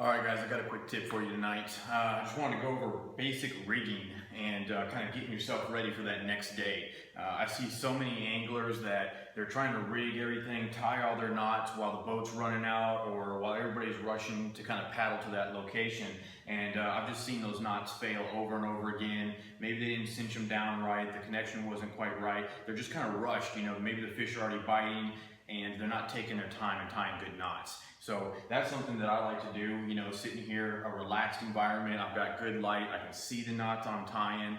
Alright guys, I got a quick tip for you tonight. I just wanted to go over basic rigging and kind of getting yourself ready for that next day. I see so many anglers that they're trying to rig everything, tie all their knots while the boat's running out or while everybody's rushing to kind of paddle to that location. And I've just seen those knots fail over and over again. Maybe they didn't cinch them down right, the connection wasn't quite right. They're just kind of rushed, maybe the fish are already biting and they're not taking their time and tying good knots. So that's something that I like to do, sitting here, a relaxed environment. I've got good light, I can see the knots I'm tying.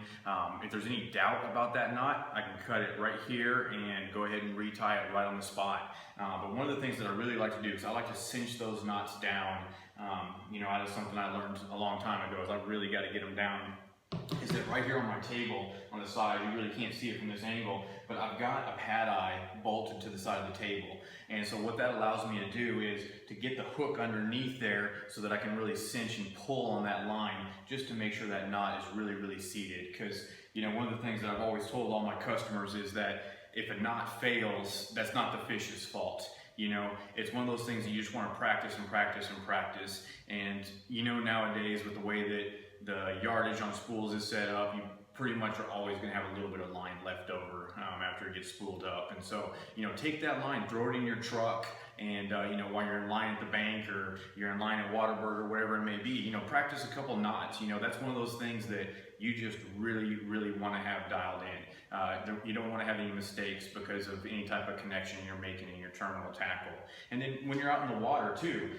If there's any doubt about that knot, I can cut it right here and go ahead and retie it right on the spot. But one of the things that I really like to do is I like to cinch those knots down. That is something I learned a long time ago, is I really got to get them down. Is that right here on my table on the side, you really can't see it from this angle, but I've got a pad eye bolted to the side of the table. And so what that allows me to do is to get the hook underneath there so that I can really cinch and pull on that line just to make sure that knot is really, really seated. Because, one of the things that I've always told all my customers is that if a knot fails, that's not the fish's fault. It's one of those things that you just want to practice and practice and practice. And nowadays with the way that the yardage on spools is set up, you pretty much are always going to have a little bit of line left over after it gets spooled up. And so, take that line, throw it in your truck, and while you're in line at the bank or you're in line at Whataburger or whatever it may be, practice a couple knots. That's one of those things that you just really, really want to have dialed in. You don't want to have any mistakes because of any type of connection you're making in your terminal tackle. And then when you're out in the water too,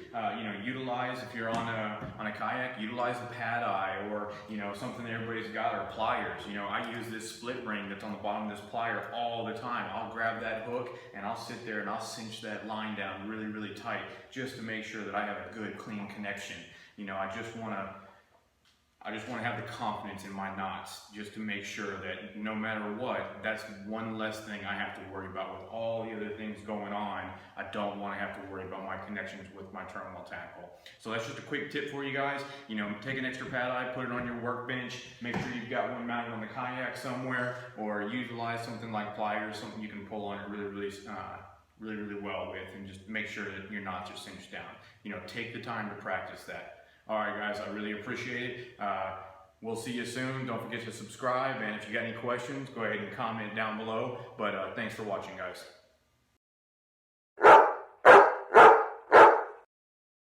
utilize, if you're on a kayak, utilize the pad eye or something that everybody's got, or pliers. I use this split ring that's on the bottom of this plier all the time. I'll grab that hook and I'll sit there and I'll cinch that line down really, really tight just to make sure that I have a good, clean connection. I just want to have the confidence in my knots just to make sure that no matter what, that's one less thing I have to worry about. With all the other things going on, I don't want to have to worry about my connections with my terminal tackle. So that's just a quick tip for you guys. Take an extra pad eye, put it on your workbench, make sure you've got one mounted on the kayak somewhere, or utilize something like pliers, something you can pull on it really well with, and just make sure that your knots are cinched down. Take the time to practice that. Alright guys, I really appreciate it. We'll see you soon. Don't forget to subscribe, and if you got any questions, go ahead and comment down below. But thanks for watching, guys.